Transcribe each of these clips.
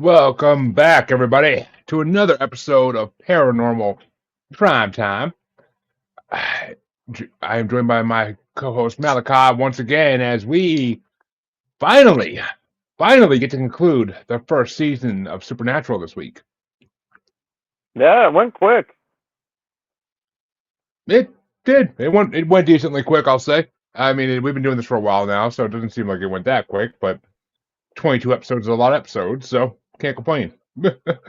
Welcome back, everybody, to another episode of Paranormal Primetime. I am joined by my co-host Malachi once again as we finally, finally get to conclude the first season of Supernatural this week. Yeah, it went quick. It did. It went decently quick, I'll say. I mean, we've been doing this for a while now, so it doesn't seem like it went that quick. But 22 episodes is a lot of episodes, so can't complain.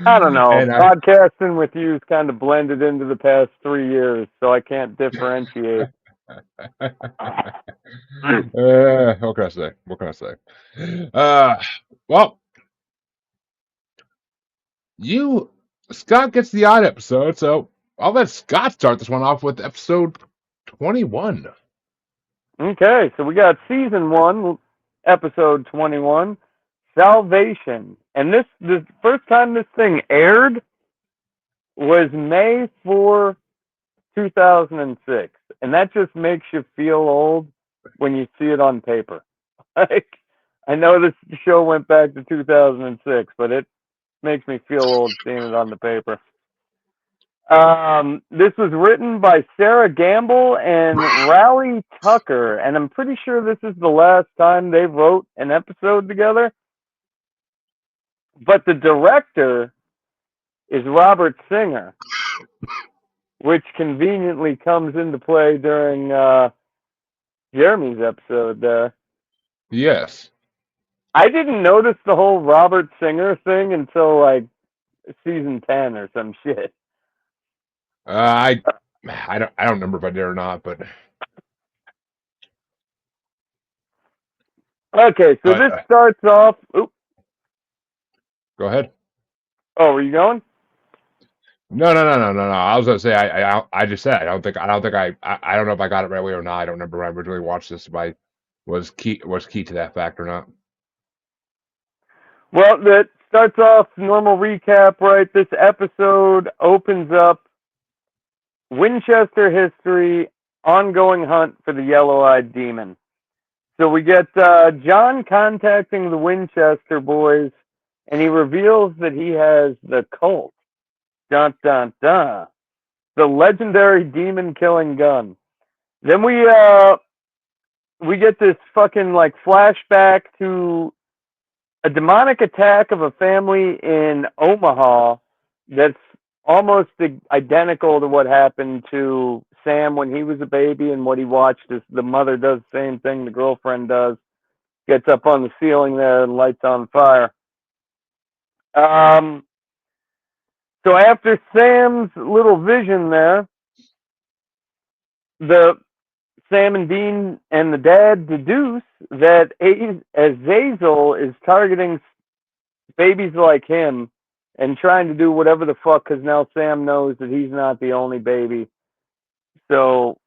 I don't know. and I, Podcasting with you's kind of blended into the past 3 years, so I can't differentiate. what can I say? What can I say? Uh, well, you Scott gets the odd episode, so I'll let Scott start this one off with episode 21. Okay, so we got season 1, episode 21, Salvation. And the first time this thing aired was May 4, 2006. And that just makes you feel old when you see it on paper. Like, I know this show went back to 2006, but it makes me feel old seeing it on the paper. This was written by Sarah Gamble and Raleigh Tucker, and I'm pretty sure this is the last time they wrote an episode together. But the director is Robert Singer, which conveniently comes into play during Jeremy's episode there. Yes. I didn't notice the whole Robert Singer thing until like season 10 or some shit. Uh, I don't remember if I did or not, but Okay, so this uh, starts off. Oops, go ahead. oh, were you going? No. I was gonna say I just said I don't know if I got it right away or not. I don't remember when I originally watched this if I was key to that fact or not. Well, that starts off normal recap, right? This episode opens up Winchester history, ongoing hunt for the yellow-eyed demon. So we get John contacting the Winchester boys, and he reveals that he has the cult. Dun dun dun. The legendary demon-killing gun. Then we get this fucking like flashback to a demonic attack of a family in Omaha that's almost identical to what happened to Sam when he was a baby and what he watched as the mother does the same thing the girlfriend does, gets up on the ceiling there and lights on fire. Um, so after Sam's little vision there, the Sam and Dean and the dad deduce that Azazel is targeting babies like him and trying to do whatever the fuck because now Sam knows that he's not the only baby. So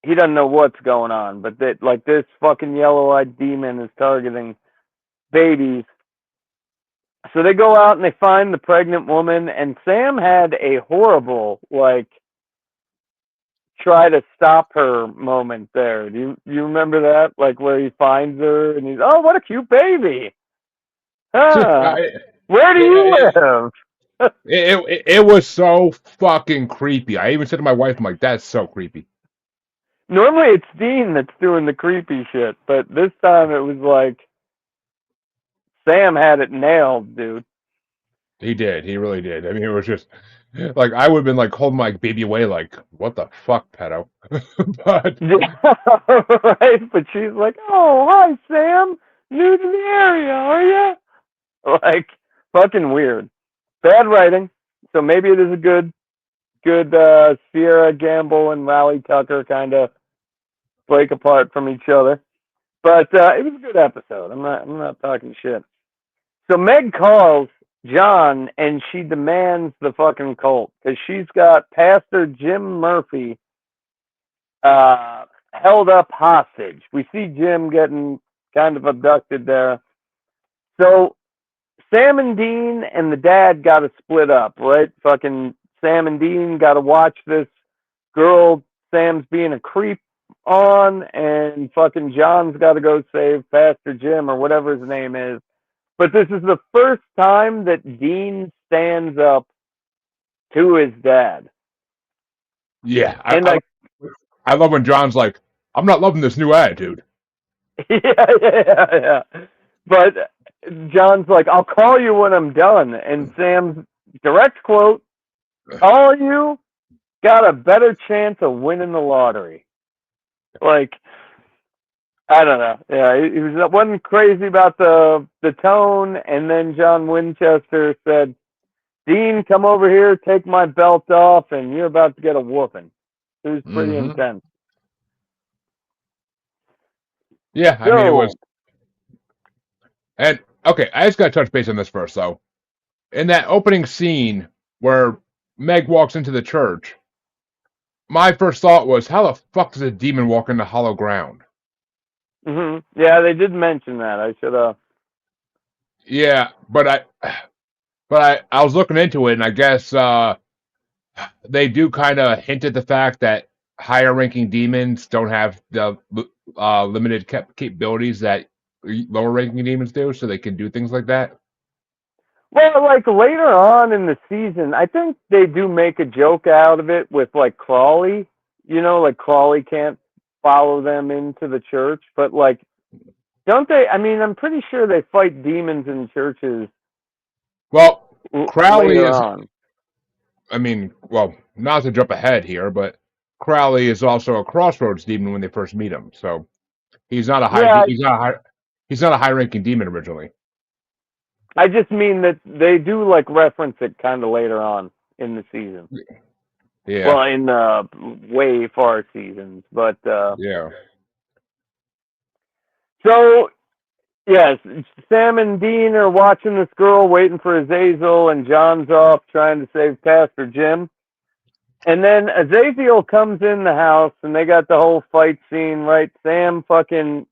he doesn't know what's going on, but that like this fucking yellow-eyed demon is targeting babies. So they go out and they find the pregnant woman, and Sam had a horrible like try to stop her moment there. Do you remember that? Like where he finds her and he's, oh, what a cute baby. Ah, it, where do you it, live? it was so fucking creepy. I even said to my wife, I'm like, that's so creepy. Normally it's Dean that's doing the creepy shit, but this time it was like Sam had it nailed, dude. He did. He really did. I mean, it was just like I would have been like holding my baby away, like, what the fuck, pedo? But Right? But she's like, oh, hi, Sam. New to the area, are you? Like, fucking weird. Bad writing. So maybe it is a good Sierra Gamble and Raleigh Tucker kind of break apart from each other. But it was a good episode. I'm not talking shit. So Meg calls John and she demands the fucking cult because she's got Pastor Jim Murphy held up hostage. We see Jim getting kind of abducted there. So Sam and Dean and the dad got to split up, right? Fucking Sam and Dean got to watch this girl Sam's being a creep on, and fucking John's got to go save Pastor Jim or whatever his name is But this is the first time that Dean stands up to his dad. Yeah, And I love when John's like, I'm not loving this new attitude. yeah. But John's like, I'll call you when I'm done. And Sam's direct quote, call you, got a better chance of winning the lottery. Like, I don't know. Yeah, he was wasn't crazy about the tone, and then John Winchester said, Dean, come over here, take my belt off, and you're about to get a whooping. It was pretty Mm-hmm. intense. Yeah, I mean, it was. So, And okay, I just got to touch base on this first, though. In that opening scene where Meg walks into the church, my first thought was, how the fuck does a demon walk into hollow ground? yeah, they did mention that. I should have. Yeah, but I was looking into it, and I guess they do kind of hint at the fact that higher ranking demons don't have the limited capabilities that lower ranking demons do, so they can do things like that. Well, like later on in the season, I think they do make a joke out of it with like Crawley. You know, like Crawley can't follow them into the church, but like, don't they? I mean, I'm pretty sure they fight demons in churches Well, Crowley later is, on. I mean, well, not to jump ahead here, but Crowley is also a crossroads demon when they first meet him. So he's not a Yeah, he's not a high ranking demon originally. I just mean that they do like reference it kind of later on in the season. Yeah, Well, in way far seasons, but yeah. so yes, Sam and Dean are watching this girl waiting for Azazel, and John's off trying to save Pastor Jim. And then Azazel comes in the house, and they got the whole fight scene, right? Sam fucking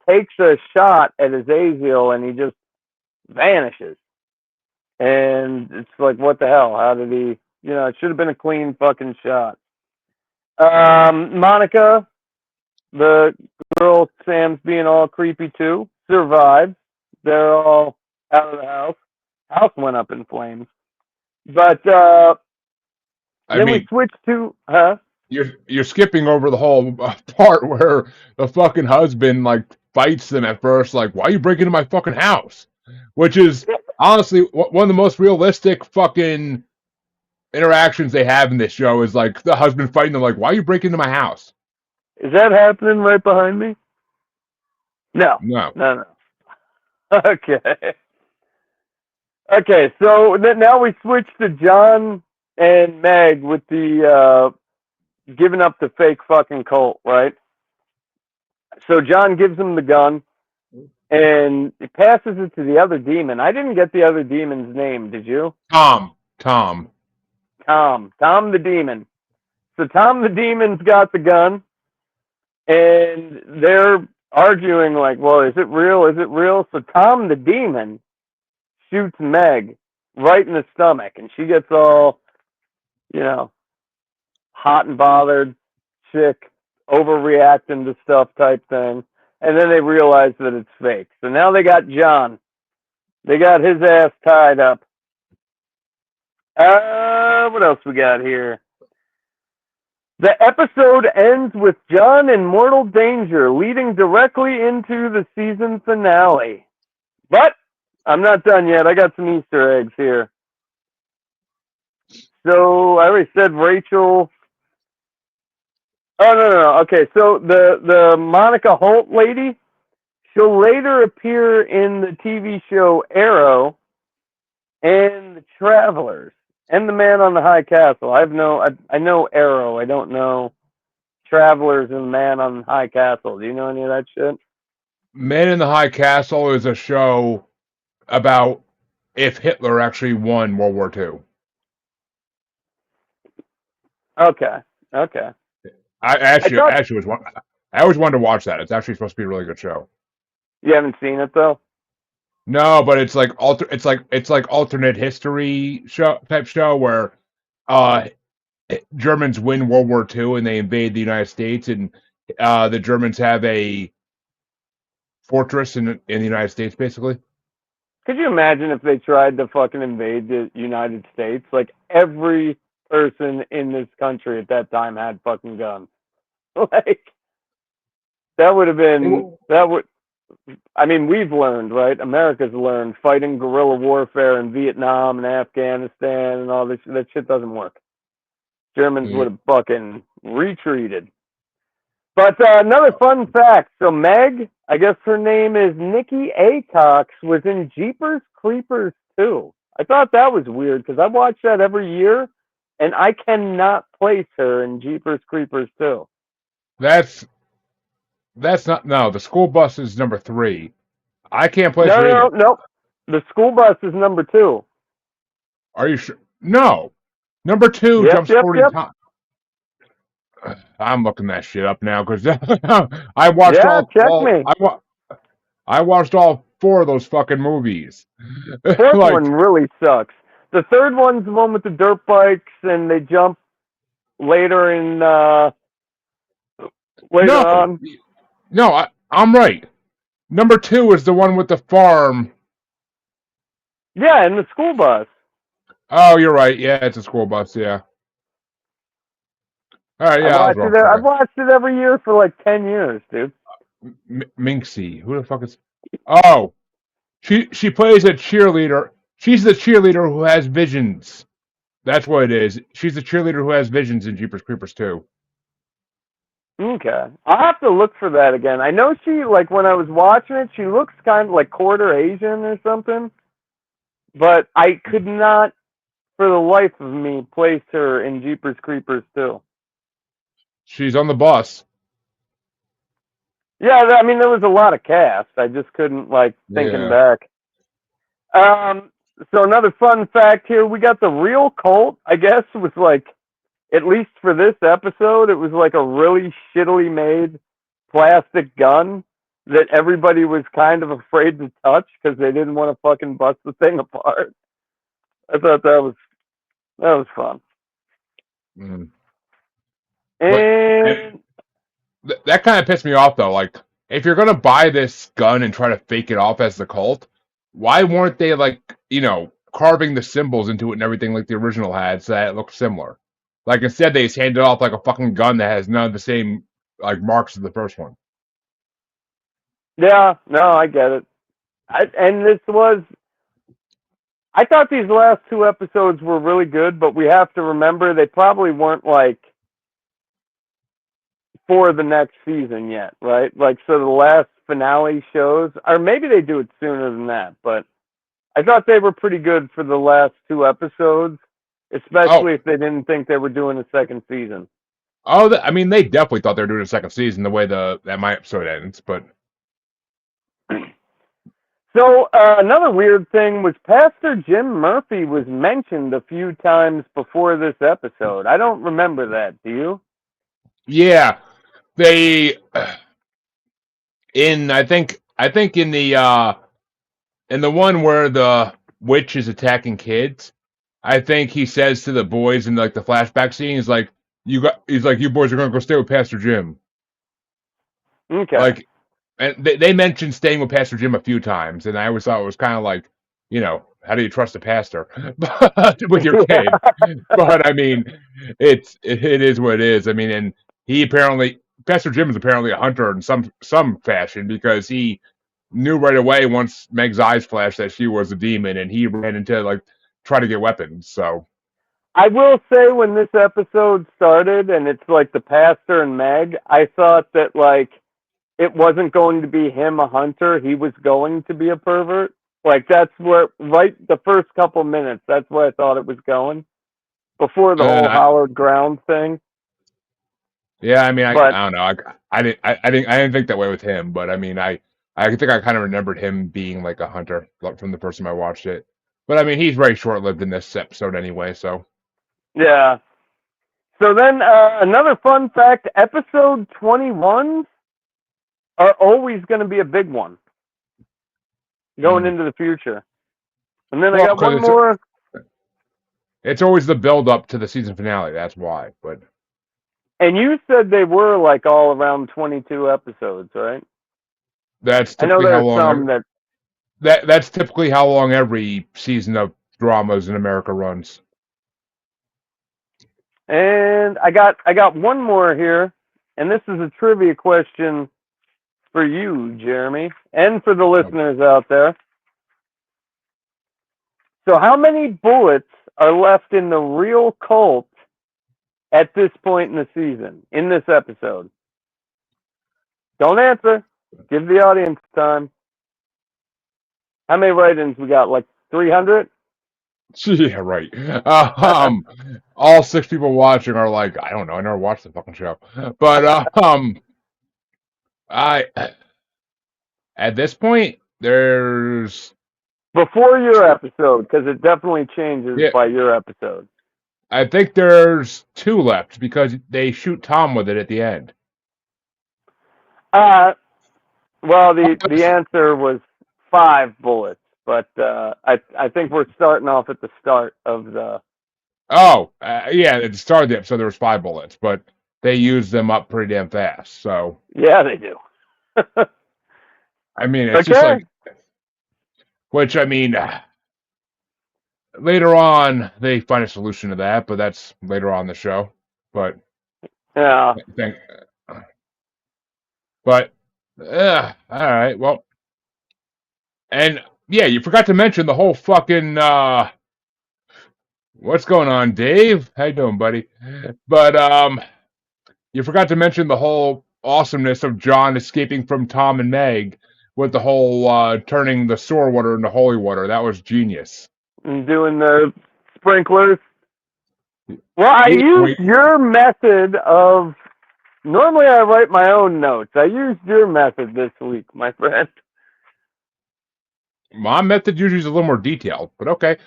takes a shot at Azazel, and he just vanishes. And it's like, what the hell? How did he? You know, it should have been a clean fucking shot. Monica, the girl Sam's being all creepy too, survives. They're all out of the house. House went up in flames. But I then we mean, switch to, huh? you're skipping over the whole part where the fucking husband like fights them at first, like, why are you breaking into my fucking house? Which is honestly one of the most realistic fucking interactions they have in this show is like the husband fighting them, like, why are you breaking into my house? Is that happening right behind me? No, No. no. Okay. Okay, so now we switch to John and Meg with the giving up the fake fucking cult, right? So John gives him the gun and he passes it to the other demon. I didn't get the other demon's name, did you? Tom. Tom the demon. So Tom the demon's got the gun and they're arguing like, well, is it real? Is it real? So Tom the demon shoots Meg right in the stomach and she gets all, you know, hot and bothered, sick, overreacting to stuff type thing. And then they realize that it's fake. So now they got John. They got his ass tied up. What else we got here? The episode ends with John in mortal danger, leading directly into the season finale. But I'm not done yet. I got some Easter eggs here. So I already said Rachel. Oh no. Okay, so the Monica Holt lady, she'll later appear in the TV show Arrow and The Travelers and The Man on the High Castle. I know Arrow. I don't know Travelers and Man on the High Castle. Do you know any of that shit? Man in the High Castle is a show about if Hitler actually won World War II. Okay. Okay. I I thought actually was one. I always wanted to watch that. It's actually supposed to be a really good show. you haven't seen it though. No, but it's like alternate history show where uh Germans win World War II and they invade the United States, and the Germans have a fortress in the United States, basically. Could you imagine if they tried to fucking invade the United States? Like every person in this country at that time had fucking guns. Like that would have been that would. I mean, we've learned, right? America's learned fighting guerrilla warfare in Vietnam and Afghanistan and all this. That shit doesn't work. Germans Yeah. would have fucking retreated. But another fun fact. So Meg, I guess her name is Nikki Acox, was in Jeepers Creepers 2. I thought that was weird because I watch that every year, and I cannot place her in Jeepers Creepers 2. That's not no. The school bus is number 3. I can't place No, her no, either. no. The school bus is number 2. Are you sure? No. Number 2 Yep, jumps yep, forward in yep. time. I'm looking that shit up now because I watched Yeah, check me. I watched all 4 of those fucking movies. Fourth one Like really sucks. The third one's the one with the dirt bikes and they jump later in later no, on. no, I'm right. Number 2 is the one with the farm. Yeah, in the school bus. Oh, you're right. Yeah, it's a school bus. Yeah. All right. I Yeah, I was watch it. wrong. I've Sorry. watched it every year for like 10 years, dude. Minxie. Who the fuck is? Oh, she plays a cheerleader. She's the cheerleader who has visions. That's what it is. She's the cheerleader who has visions in Jeepers Creepers 2. Okay, I'll have to look for that again. I know she like when I was watching it, she looks kind of like quarter Asian or something, but I could not, for the life of me, place her in Jeepers Creepers 2. She's on the bus. Yeah, I mean there was a lot of cast. I just couldn't like thinking Yeah. back. So another fun fact here: we got the real cult. I guess was like, at least for this episode, it was like a really shittily made plastic gun that everybody was kind of afraid to touch because they didn't want to fucking bust the thing apart. I thought that was fun. Mm. But And that kind of pissed me off though. Like, if you're gonna buy this gun and try to fake it off as the cult, why weren't they like, carving the symbols into it and everything like the original had so that it looked similar? Like instead they just handed off like a fucking gun that has none of the same like marks as the first one. yeah, no, I get it. And this was. I thought these last 2 episodes were really good, but we have to remember they probably weren't like for the next season yet, right? Like, so the last finale shows, or maybe they do it sooner than that, but I thought they were pretty good for the last 2 episodes, Oh, especially if they didn't think they were doing a second season. I mean, they definitely thought they were doing a second season the way that my episode ends, but So another weird thing was Pastor Jim Murphy was mentioned a few times before this episode. I don't remember that. Do you? yeah, they I think in the one where the witch is attacking kids, I think he says to the boys in like the flashback scene, he's like, you boys are gonna go stay with Pastor Jim. Okay. Like, and they mentioned staying with Pastor Jim a few times, and I always thought it was kind of like, how do you trust a pastor with your kid? But I mean, it is what it is. I mean, and he apparently Pastor Jim is apparently a hunter in some fashion because he knew right away once Meg's eyes flashed that she was a demon, and he ran into like try to get weapons. So I will say when this episode started and it's like the pastor and Meg, I thought that like it wasn't going to be him a hunter, he was going to be a pervert. Like that's where right the first couple minutes, that's where I thought it was going. Before the whole I, hallowed ground thing. yeah, I mean, But I don't know. I didn't think that way with him, but I mean, I think I kind of remembered him being like a hunter like, from the first time I watched it. But I mean, he's very short lived in this episode anyway. So yeah. So then another fun fact, episode 21 are always going to be a big one going mm. into the future. And then I Well, got because one more. it's always the build up to the season finale. That's why. But And you said they were like all around 22 episodes, right? that's I know typically how there's long. some that. that's typically how long every season of dramas in America runs. And I got one more here, and this is a trivia question for you, Jeremy, and for the listeners out there. So, how many bullets are left in the real Colt at this point in the season, in this episode? Don't answer. Give the audience time. How many write-ins we got? Like 300? Yeah, right. All six people watching are like, I don't know, I never watched the fucking show, but I at this point there's Before your episode, because it definitely changes yeah, by your episode. I think there's two left because they shoot Tom with it at the end. Well, the answer was 5 bullets, but I think we're starting off at the start of the. Oh, yeah, at the start of the episode there was 5 bullets, but they used them up pretty damn fast. So Yeah, they do. I mean, it's just Okay. like, which I mean, later on they find a solution to that, but that's later on in the show. But Yeah. I think, but all right, well, and yeah, you forgot to mention the whole fucking what's going on, Dave? How you doing, buddy? But you forgot to mention the whole awesomeness of John escaping from Tom and Meg with the whole turning the sewer water into holy water. That was genius. And doing the sprinklers. Well, I Yeah, used your method of. Normally, I write my own notes. I used your method this week, my friend. my method usually is a little more detailed, but okay.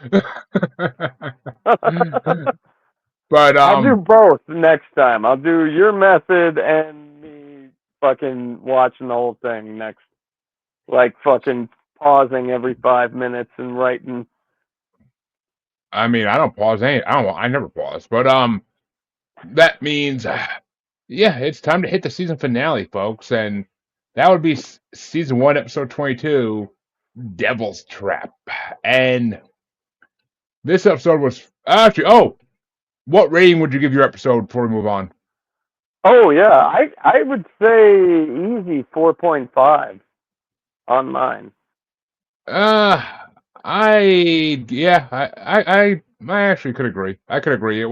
But I'll do both next time. I'll do your method and me fucking watching the whole thing next. Like fucking pausing every 5 minutes and writing. I mean, I don't pause any. I never pause. But that means, yeah, it's time to hit the season finale, folks, and that would be season 1, episode 22, Devil's Trap. And this episode was actually. Oh, what rating would you give your episode before we move on? Oh yeah, I would say easy 4.5 on mine. Uh, I actually could agree. I could agree. It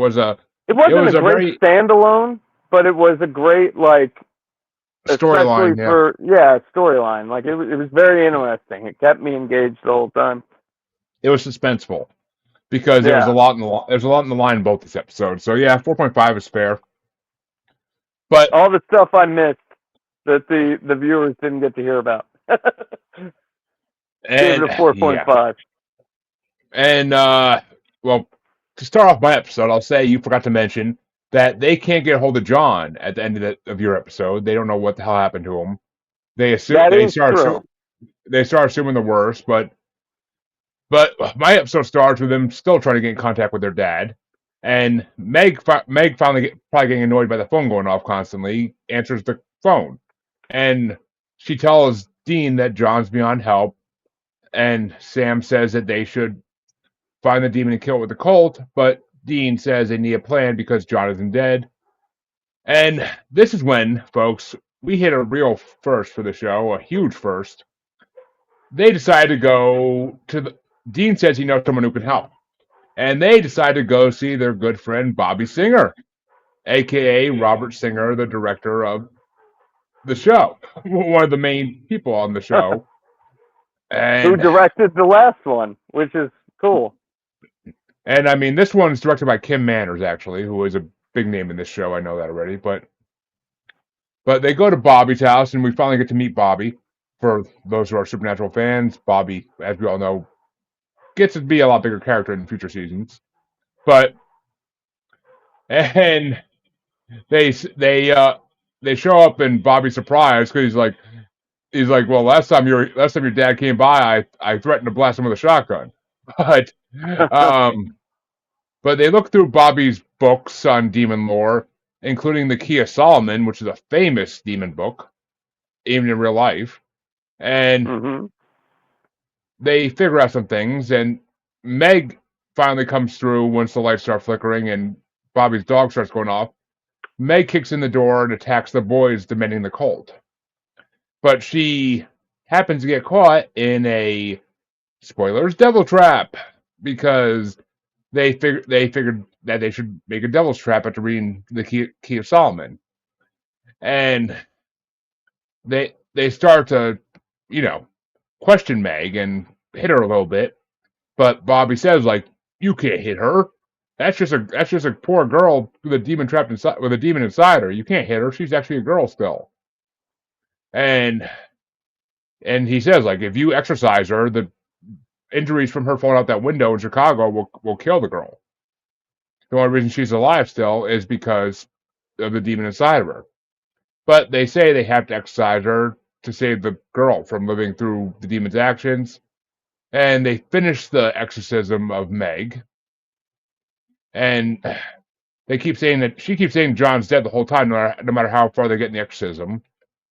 It wasn't a was a great very standalone, but it was a great like especially storyline. Yeah, for storyline. Like it was very interesting. It kept me engaged the whole time. it was suspenseful because there was a Yeah. lot in the there's a lot in the line in both these episodes. So yeah, 4.5 is fair. But All the stuff I missed that the viewers didn't get to hear about. Gave it and a 4.5. and well, to start off my episode, I'll say you forgot to mention that they can't get a hold of John at the end of your episode. They don't know what the hell happened to him. They assume That is true. they start assuming the worst, but my episode starts with them still trying to get in contact with their dad, and Meg finally probably getting annoyed by the phone going off constantly answers the phone, and she tells Dean that John's beyond help, and Sam says that they should find the demon and kill it with the Colt, but Dean says they need a plan because John isn't dead, and this is when, folks, we hit a real first for the show, a huge first. They decide to go to the. Dean says he knows someone who can help. And they decide to go see their good friend Bobby Singer, aka Robert Singer, the director of the show, one of the main people on the show. Who And directed the last one, which is cool. I mean, this one's directed by Kim Manners, actually, who is a big name in this show. I know that already, but they go to Bobby's house, and we finally get to meet Bobby. For those who are Supernatural fans, Bobby, as we all know, gets to be a lot bigger character in future seasons. But and they show up and Bobby's surprised because he's like, well, last time your dad came by, I threatened to blast him with a shotgun, but um, but they look through Bobby's books on demon lore, including the Key of Solomon, which is a famous demon book, even in real life, and Mm-hmm. they figure out some things, and Meg finally comes through once the lights start flickering and Bobby's dog starts going off. Meg kicks in the door and attacks the boys, demanding the cult. But she happens to get caught in a spoilers devil trap because they figured that they should make a devil's trap after reading the Key of Solomon, and they start to, you know, question Meg and hit her a little bit. But Bobby says, like, you can't hit her. That's just a poor girl with a demon trapped inside, with a demon inside her. You can't hit her. She's actually a girl still. And he says, like, if you exorcise her, the injuries from her falling out that window in Chicago will kill the girl. The only reason she's alive still is because of the demon inside of her. But they say they have to exorcise her to save the girl from living through the demon's actions. And they finish the exorcism of Meg. And they keep saying that she keeps saying John's dead the whole time, no matter how far they get in the exorcism.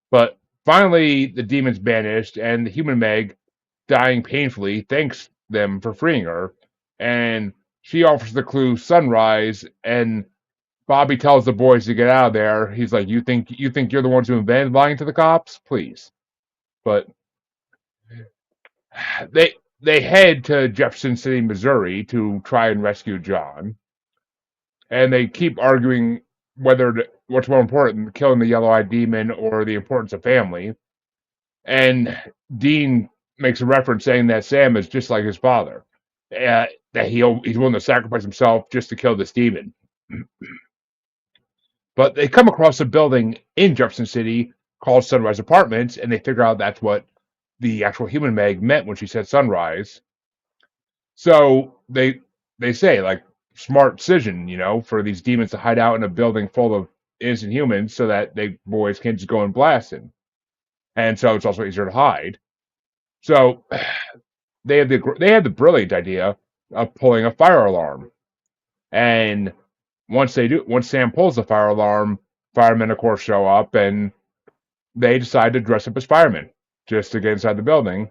But finally, the demon's banished, and the human Meg, dying painfully, thanks them for freeing her. And she offers the clue sunrise, and Bobby tells the boys to get out of there. He's like, "You think you're the ones who invented lying to the cops? Please." But they head to Jefferson City, Missouri, to try and rescue John, and they keep arguing what's more important, killing the yellow-eyed demon or the importance of family. And Dean makes a reference saying that Sam is just like his father, that he's willing to sacrifice himself just to kill this demon. But they come across a building in Jefferson City called Sunrise Apartments, and they figure out that's what the actual human Meg meant when she said sunrise. So they say, like, smart decision, for these demons to hide out in a building full of innocent humans so that they boys can just go and blast it. And so it's also easier to hide. So they had the brilliant idea of pulling a fire alarm. And once Sam pulls the fire alarm, firemen of course show up, and they decide to dress up as firemen just to get inside the building.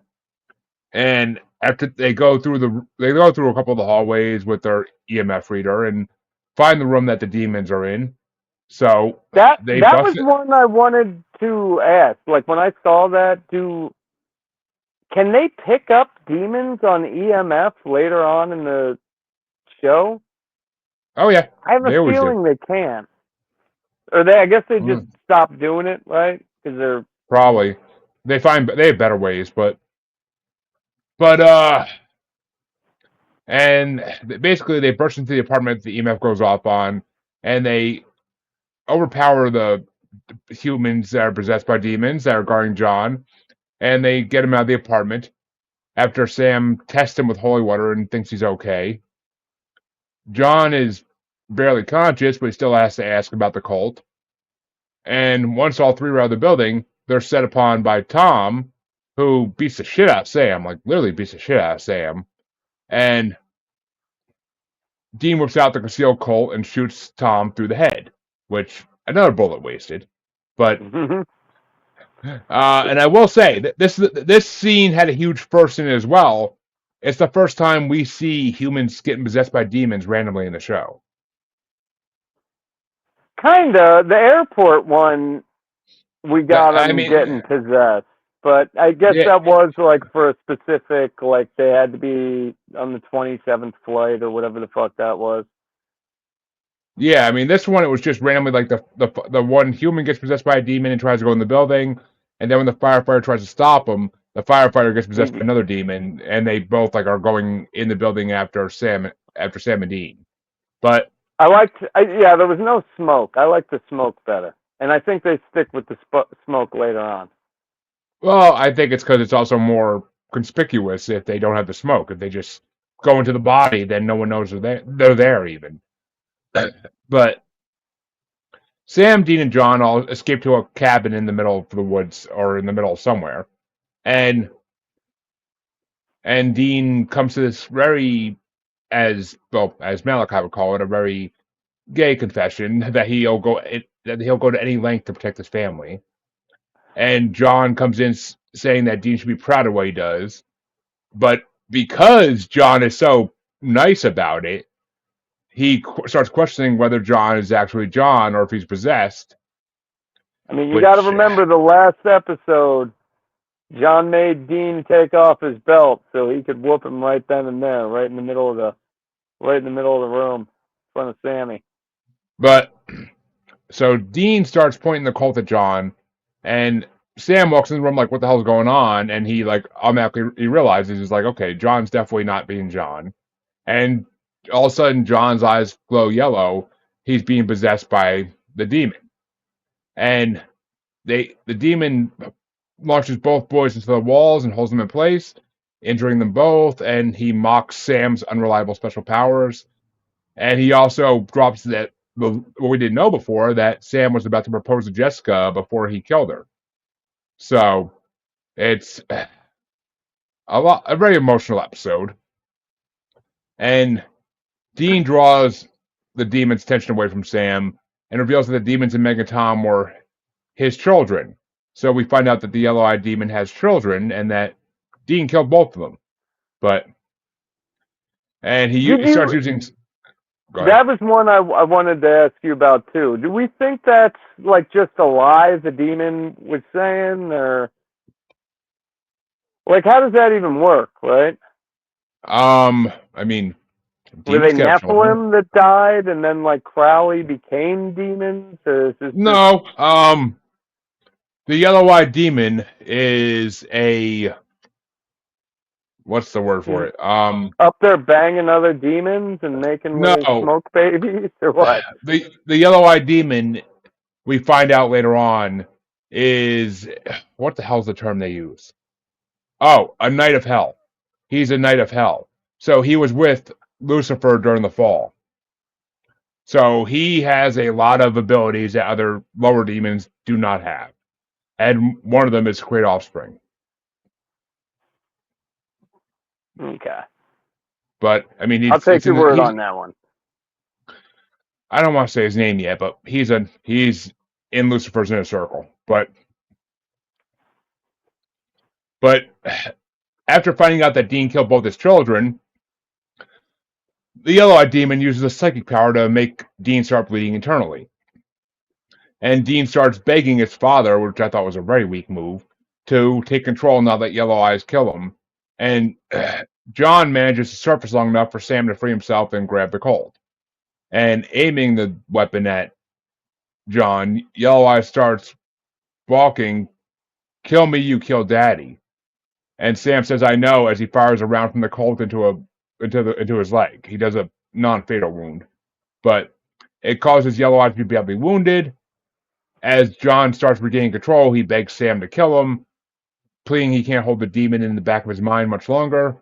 And after they go through a couple of the hallways with their EMF reader and find the room that the demons are in. So that they was one I wanted to ask. Like, when I saw that, can they pick up demons on EMF later on in the show? Oh yeah, I have a feeling they can. Or I guess they just stopped doing it, right? Because they're probably they have better ways, but and basically they burst into the apartment the EMF goes off on, and they overpower the humans that are possessed by demons that are guarding John, and they get him out of the apartment after Sam tests him with holy water and thinks he's okay. John is barely conscious, but he still has to ask about the cult. And once all three are out of the building, they're set upon by Tom, who beats the shit out of Sam, like literally beats the shit out of Sam. And Dean whips out the concealed Colt and shoots Tom through the head, which another bullet wasted. But and I will say that this scene had a huge first in it as well. It's the first time we see humans getting possessed by demons randomly in the show. Kinda. The airport one, we got them getting possessed. But I guess that was like for a specific, like they had to be on the 27th flight or whatever the fuck that was. Yeah, I mean, this one, it was just randomly like the one human gets possessed by a demon and tries to go in the building, and then when the firefighter tries to stop him, the firefighter gets possessed by another demon, and they both like are going in the building after Sam and Dean. But there was no smoke. I like the smoke better, and I think they stick with the smoke later on. Well, I think it's because it's also more conspicuous if they don't have the smoke. If they just go into the body, then no one knows they're there even. But Sam, Dean, and John all escape to a cabin in the middle of the woods or in the middle of somewhere. And Dean comes to this very, as Malachi would call it, a very gay confession that he'll go to any length to protect his family. And John comes in saying that Dean should be proud of what he does. but because John is so nice about it, he starts questioning whether John is actually John or if he's possessed. I mean, you got to Which, remember the last episode. John made Dean take off his belt so he could whoop him right then and there, right in the middle of the room, in front of Sammy. but so Dean starts pointing the Colt at John, and Sam walks in the room like, "What the hell's going on?" And he like automatically he realizes he's like, "Okay, John's definitely not being John." And all of a sudden, John's eyes glow yellow. He's being possessed by the demon, and the demon launches both boys into the walls and holds them in place, injuring them both. And he mocks Sam's unreliable special powers. And he also drops that what we didn't know before, that Sam was about to propose to Jessica before he killed her. So it's a very emotional episode. And Dean draws the demon's attention away from Sam and reveals that the demons in Megaton were his children. So we find out that the yellow-eyed demon has children and that Dean killed both of them. And he starts using. Go ahead. That was one I wanted to ask you about too. Do we think that's like just a lie the demon was saying, or like how does that even work, right? I mean, Were they demons have children. Nephilim that died and then like Crowley became demons, or is this No, the yellow-eyed demon is a what's the word for it? up there banging other demons and making No, little smoke babies, or what? the yellow-eyed demon we find out later on is what the hell's the term they use? Oh, a knight of hell. He's a knight of hell. So he was with Lucifer during the fall. So he has a lot of abilities that other lower demons do not have. And one of them is to create offspring. Okay. But I mean, I'll take your word on that one. I don't want to say his name yet, but he's in Lucifer's inner circle. But after finding out that Dean killed both his children, the yellow-eyed demon uses a psychic power to make Dean start bleeding internally. And Dean starts begging his father, which I thought was a very weak move, to take control now that Yellow Eyes kill him. And John manages to surface long enough for Sam to free himself and grab the Colt. And aiming the weapon at John, Yellow Eyes starts balking, "Kill me, you kill Daddy." And Sam says, "I know," as he fires a round from the Colt into his leg. He does a non-fatal wound, but it causes Yellow Eyes to be badly wounded. As John starts regaining control, he begs Sam to kill him, pleading he can't hold the demon in the back of his mind much longer.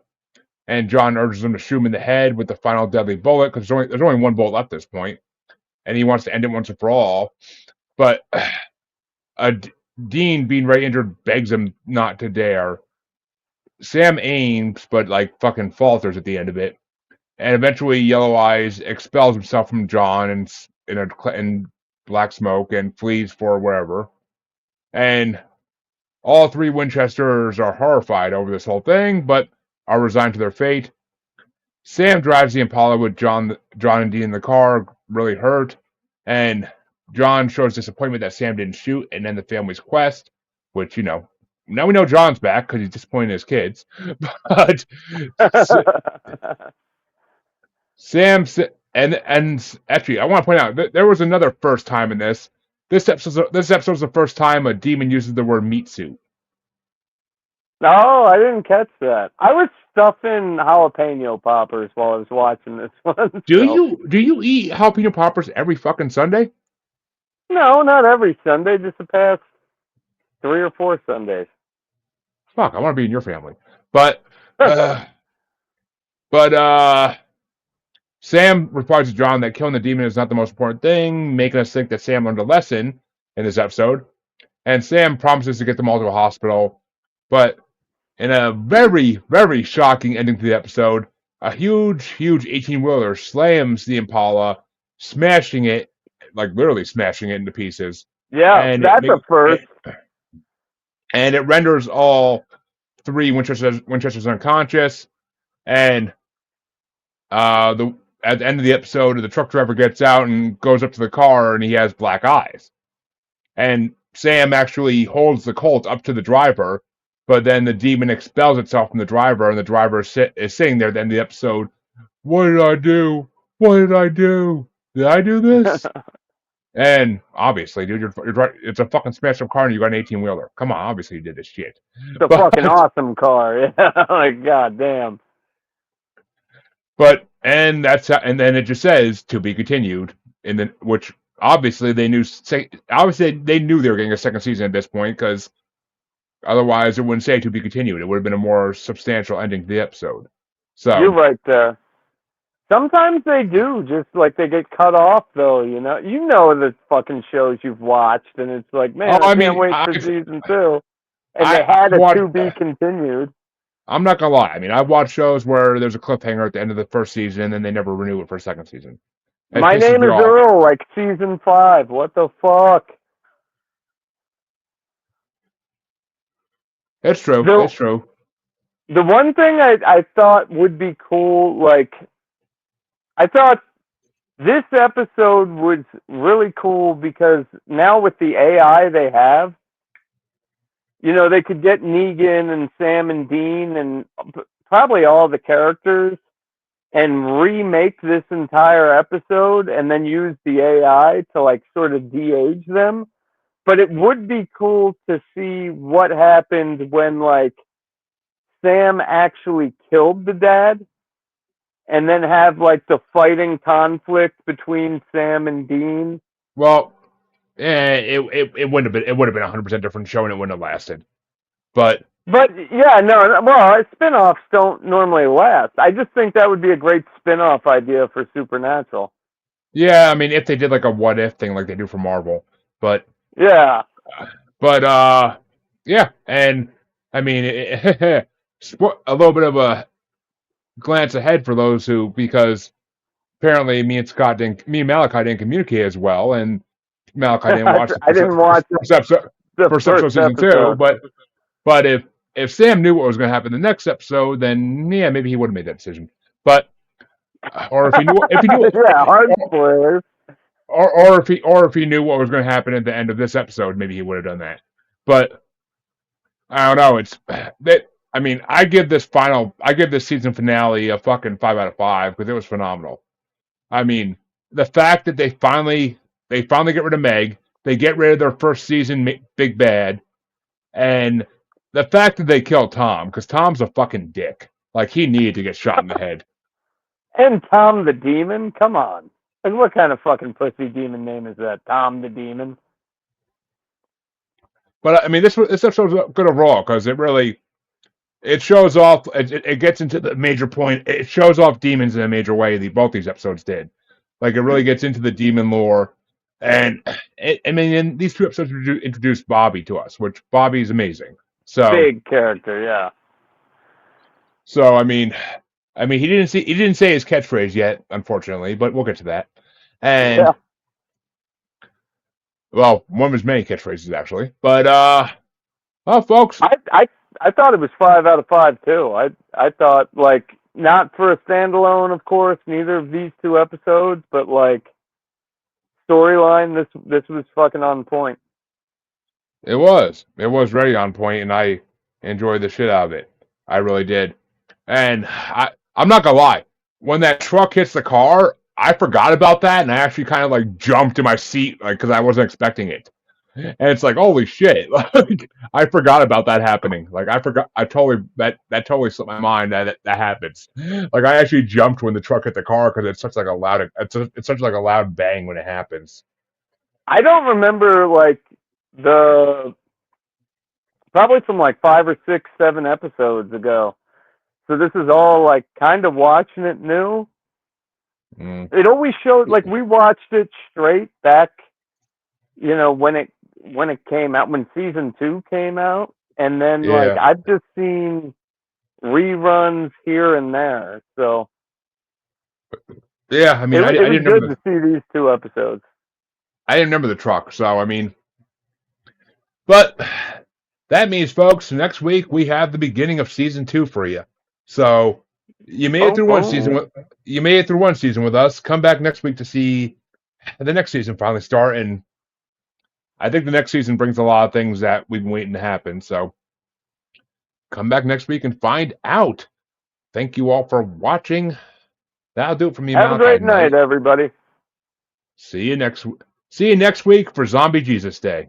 And John urges him to shoot him in the head with the final deadly bullet, because there's only one bullet left at this point, and he wants to end it once and for all. But Dean, being very injured, begs him not to dare. Sam aims, but like fucking falters at the end of it. And eventually, Yellow Eyes expels himself from John in black smoke and flees for wherever. And all three Winchesters are horrified over this whole thing, but are resigned to their fate. Sam drives the Impala with John and Dean in the car, really hurt, and John shows disappointment that Sam didn't shoot and end the family's quest, which, now we know John's back because he's disappointed in his kids. But Sam and actually, I want to point out that there was another first time in this. This episode's the first time a demon uses the word meat suit. No, I didn't catch that. I was stuffing jalapeno poppers while I was watching this one. Do you eat jalapeno poppers every fucking Sunday? No, not every Sunday. Just the past 3 or 4 Sundays. Fuck, I want to be in your family. But Sam replies to John that killing the demon is not the most important thing, making us think that Sam learned a lesson in this episode. And Sam promises to get them all to a hospital. But in a very, very shocking ending to the episode, a huge 18-wheeler slams the Impala, smashing it, like literally smashing it into pieces. Yeah, that's a first. And it renders all 3, Winchester's unconscious, and the at the end of the episode, the truck driver gets out and goes up to the car, and he has black eyes. And Sam actually holds the Colt up to the driver, but then the demon expels itself from the driver, and the driver is sitting there at the end of the episode. What did I do? What did I do? Did I do this? And obviously, dude, it's a fucking smashed up car and you got an 18-wheeler. Come on, obviously you did this shit. It's a fucking awesome car. Yeah, like goddamn. And then it just says to be continued, which obviously they knew. Obviously they knew they were getting a second season at this point, because otherwise it wouldn't say to be continued. It would have been a more substantial ending to the episode. So you're right there. Sometimes they do, just like they get cut off, though. You know the fucking shows you've watched, and it's like, man, I can't wait for season 2. And they had a to be continued. I'm not gonna lie. I mean, I've watched shows where there's a cliffhanger at the end of the first season, and then they never renew it for a second season. My Name is Earl, like season 5. What the fuck? It's true. It's true. The one thing I thought would be cool, like, I thought this episode was really cool because now with the AI they have, they could get Negan and Sam and Dean and probably all the characters and remake this entire episode and then use the AI to, like, sort of de-age them. But it would be cool to see what happened when, like, Sam actually killed the dad, and then have, like, the fighting conflict between Sam and Dean. Well, it wouldn't have been. It would have been 100% different show, and it wouldn't have lasted. But yeah, no. Well, spin-offs don't normally last. I just think that would be a great spin-off idea for Supernatural. Yeah, I mean, if they did like a what if thing like they do for Marvel, but yeah, yeah, and I mean, a little bit of a glance ahead for those because apparently me and Malachi didn't communicate as well, and Malachi didn't watch. I didn't watch first episode of season 2, but if Sam knew what was going to happen in the next episode, then yeah, maybe he would have made that decision. But or if he knew, yeah, hard spoilers. Or if he knew what was going to happen at the end of this episode, maybe he would have done that. But I don't know. It's that. I mean, I give this season finale a fucking 5 out of 5 because it was phenomenal. I mean, the fact that they finally get rid of Meg, they get rid of their first season big bad, and the fact that they killed Tom, because Tom's a fucking dick. Like, he needed to get shot in the head. And Tom the Demon? Come on. Like, what kind of fucking pussy demon name is that? Tom the Demon? But, I mean, this episode's good overall, because it shows off, it gets into the major point, it shows off demons in a major way, both these episodes did. Like, it really gets into the demon lore, and, in these 2 episodes introduced Bobby to us, which Bobby's amazing. So big character, yeah. So, I mean, he didn't say his catchphrase yet, unfortunately, but we'll get to that. And well, one of his many catchphrases actually. But well, folks, I thought it was 5 out of 5 too. I thought, like, not for a standalone, of course, neither of these 2 episodes, but like storyline, this was fucking on point. It was very on point, and I enjoyed the shit out of it. I really did. And I'm not gonna lie, when that truck hits the car, I forgot about that, and I actually kind of like jumped in my seat, like, because I wasn't expecting it. And it's like, holy shit! Like, I forgot about that happening. Like, I forgot. That totally slipped my mind that happens. Like, I actually jumped when the truck hit the car because it's such like a loud bang when it happens. I don't remember, like, probably from like 5 or 6, 7 episodes ago. So this is all like kind of watching it new. It always showed, like, we watched it straight back, when it came out, when season 2 came out, and then like I've just seen reruns here and there. So yeah, I mean, it was good to see these 2 episodes. I didn't remember the truck, so I mean, but that means, folks, next week we have the beginning of season 2 for you. So you made it through one season. You made it through one season with us. Come back next week to see the next season finally start, and I think the next season brings a lot of things that we've been waiting to happen. So come back next week and find out. Thank you all for watching. That'll do it for me, Have a Malachi. great night, everybody. See you next week for Zombie Jesus Day.